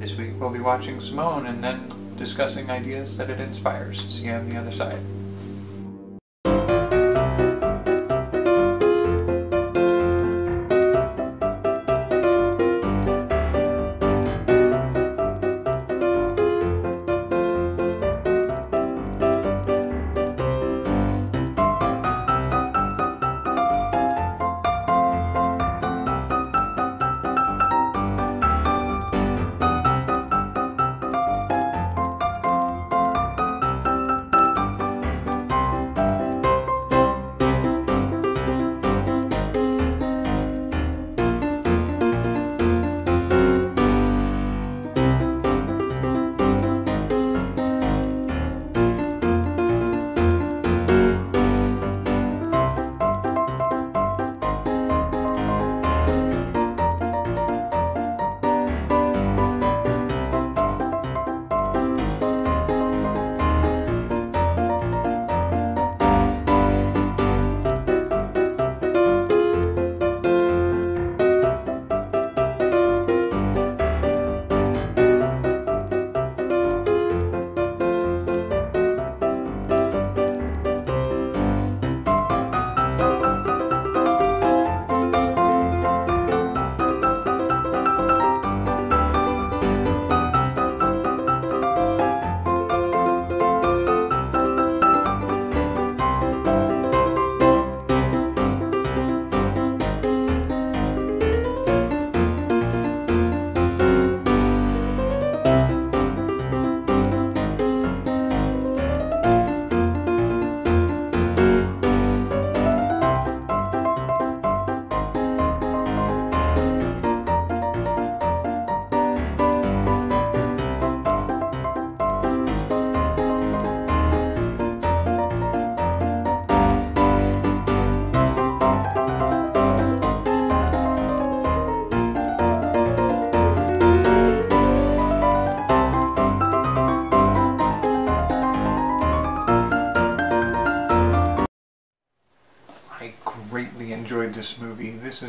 This week we'll be watching Simone and then discussing ideas that it inspires. See you on the other side. I greatly enjoyed this movie. This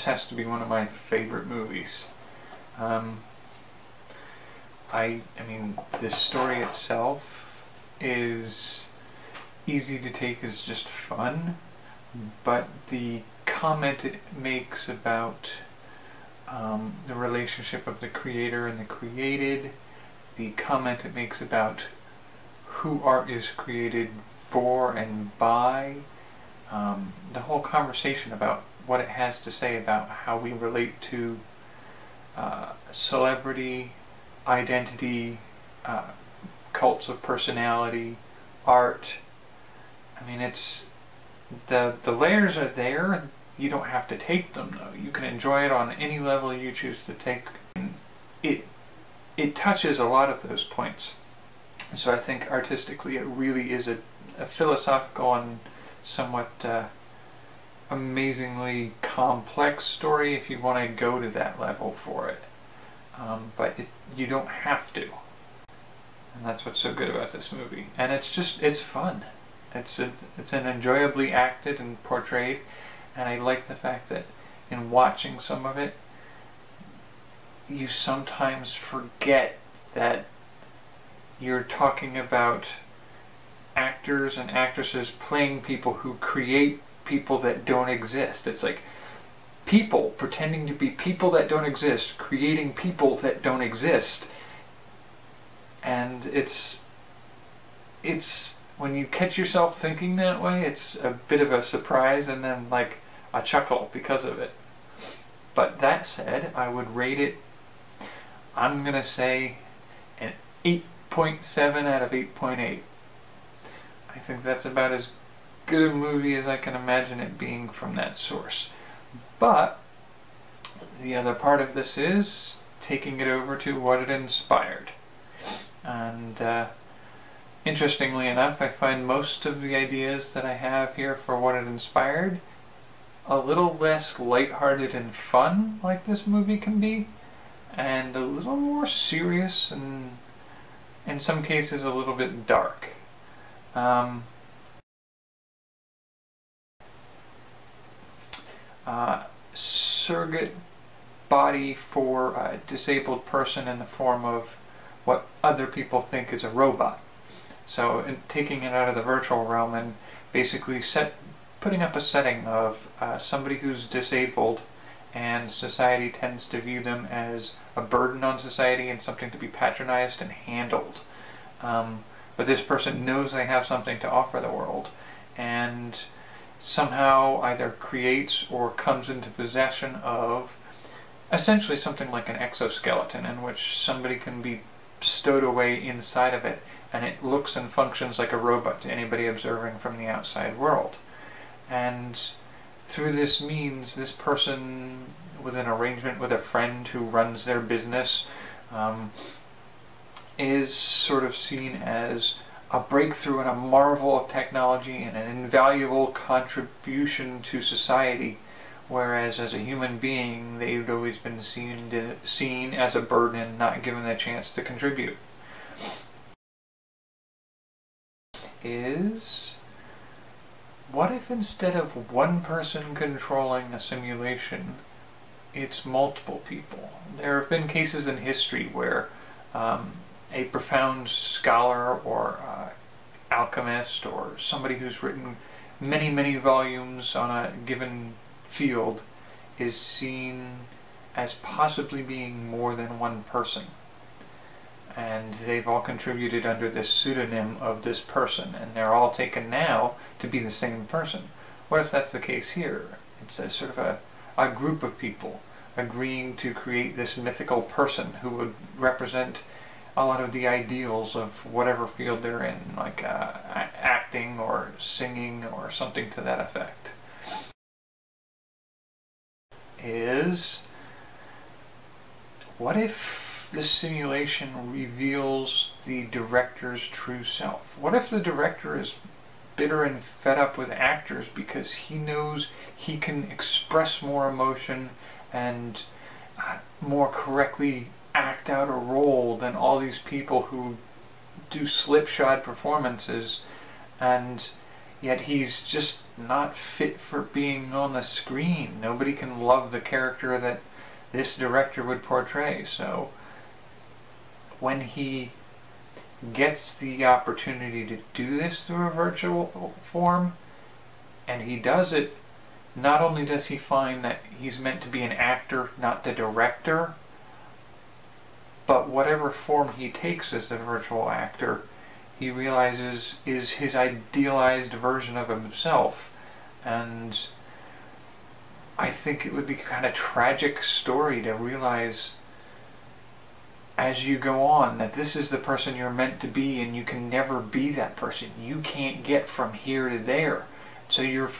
has to be one of my favorite movies. I mean, the story itself is easy to take as just fun, but the comment it makes about the relationship of the creator and the created, the comment it makes about who art is created for and by, the whole conversation about what it has to say about how we relate to celebrity, identity, cults of personality, art. I mean, it's the layers are there. You don't have to take them though. You can enjoy it on any level you choose to take. It touches a lot of those points. So I think artistically it really is a philosophical and somewhat amazingly complex story if you want to go to that level for it. But you don't have to. And that's what's so good about this movie. And it's fun. It's an enjoyably acted and portrayed, and I like the fact that in watching some of it, you sometimes forget that you're talking about actors and actresses playing people who create people that don't exist. It's like people pretending to be people that don't exist, creating people that don't exist. And it's when you catch yourself thinking that way, it's a bit of a surprise and then like a chuckle because of it. But that said, I would rate it, I'm gonna say, an 8.7 out of 8.8. I think that's about as good a movie as I can imagine it being from that source. But the other part of this is taking it over to what it inspired. And interestingly enough, I find most of the ideas that I have here for what it inspired a little less lighthearted and fun, like this movie can be, and a little more serious and in some cases a little bit dark. Surrogate body for a disabled person in the form of what other people think is a robot. So taking it out of the virtual realm and basically putting up a setting of somebody who's disabled, and society tends to view them as a burden on society and something to be patronized and handled. But this person knows they have something to offer the world, and somehow either creates or comes into possession of essentially something like an exoskeleton in which somebody can be stowed away inside of it, and it looks and functions like a robot to anybody observing from the outside world. And through this means, this person, with an arrangement with a friend who runs their business, is sort of seen as a breakthrough and a marvel of technology and an invaluable contribution to society, whereas as a human being they've always been seen as a burden and not given the chance to contribute. What if instead of one person controlling a simulation, it's multiple people? There have been cases in history where a profound scholar or alchemist or somebody who's written many, many volumes on a given field is seen as possibly being more than one person. And they've all contributed under this pseudonym of this person, and they're all taken now to be the same person. What if that's the case here? It's a sort of a group of people agreeing to create this mythical person who would represent a lot of the ideals of whatever field they're in, like acting or singing or something to that effect. What if the simulation reveals the director's true self? What if the director is bitter and fed up with actors because he knows he can express more emotion and more correctly act out a role than all these people who do slipshod performances, and yet he's just not fit for being on the screen? Nobody can love the character that this director would portray. So when he gets the opportunity to do this through a virtual form, and he does it, not only does he find that he's meant to be an actor, not the director, but whatever form he takes as the virtual actor, he realizes is his idealized version of himself. And I think it would be a kind of tragic story to realize as you go on that this is the person you're meant to be, and you can never be that person. You can't get from here to there. So you're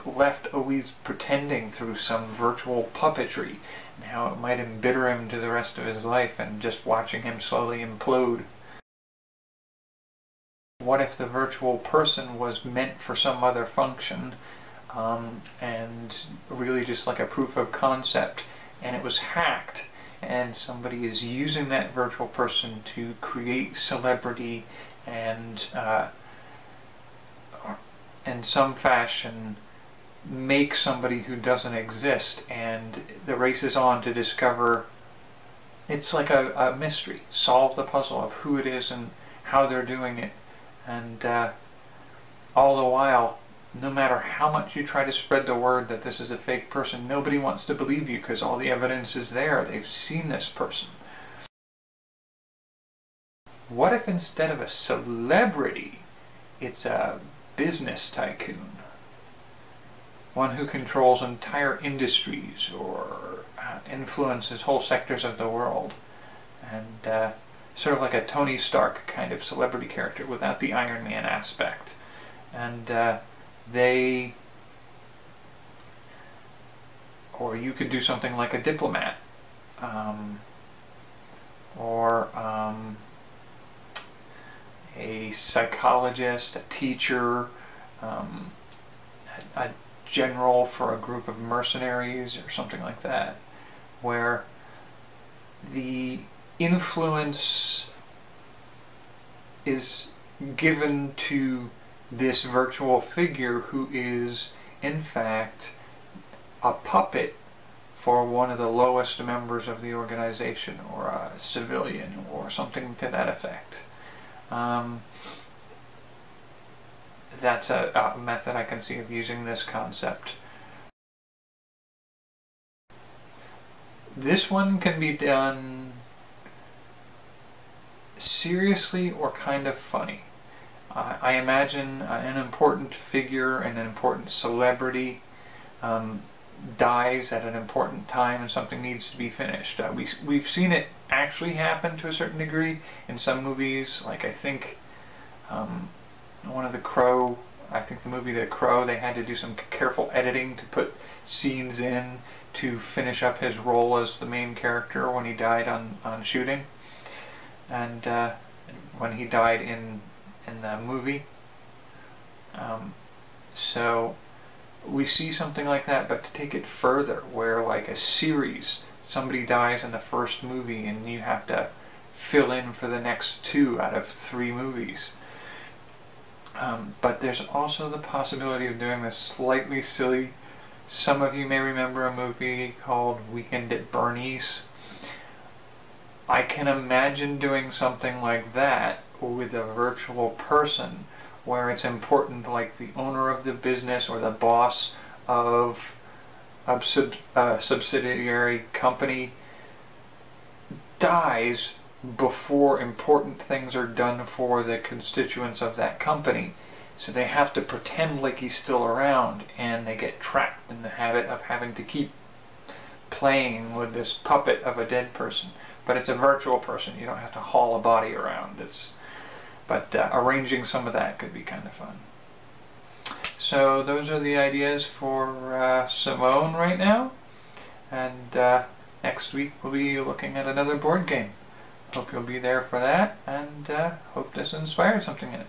left always pretending through some virtual puppetry, and how it might embitter him to the rest of his life, and just watching him slowly implode. What if the virtual person was meant for some other function, and really just like a proof of concept, and it was hacked, and somebody is using that virtual person to create celebrity and in some fashion make somebody who doesn't exist, and the race is on to discover. It's like a mystery. Solve the puzzle of who it is and how they're doing it, and all the while, no matter how much you try to spread the word that this is a fake person, nobody wants to believe you because all the evidence is there. They've seen this person. What if instead of a celebrity, it's a business tycoon? One who controls entire industries or influences whole sectors of the world. And sort of like a Tony Stark kind of celebrity character without the Iron Man aspect. And or you could do something like a diplomat, or a psychologist, a teacher, a general for a group of mercenaries or something like that, where the influence is given to this virtual figure who is in fact a puppet for one of the lowest members of the organization, or a civilian, or something to that effect. That's a method I can see of using this concept. This one can be done seriously or kind of funny. I imagine an important figure and an important celebrity dies at an important time and something needs to be finished. We've seen it actually happen to a certain degree in some movies, like I think one of The Crow, I think the movie The Crow, they had to do some careful editing to put scenes in to finish up his role as the main character when he died on shooting, and when he died in the movie. So we see something like that, but to take it further, where like a series, somebody dies in the first movie and you have to fill in for the next 2 out of 3 movies. But there's also the possibility of doing this slightly silly. Some of you may remember a movie called Weekend at Bernie's. I can imagine doing something like that with a virtual person, where it's important, like the owner of the business or the boss of a subsidiary company dies before important things are done for the constituents of that company. So they have to pretend like he's still around, and they get trapped in the habit of having to keep playing with this puppet of a dead person. But it's a virtual person. You don't have to haul a body around. But arranging some of that could be kind of fun. So those are the ideas for Simone right now. And next week we'll be looking at another board game. Hope you'll be there for that, and hope this inspires something in it.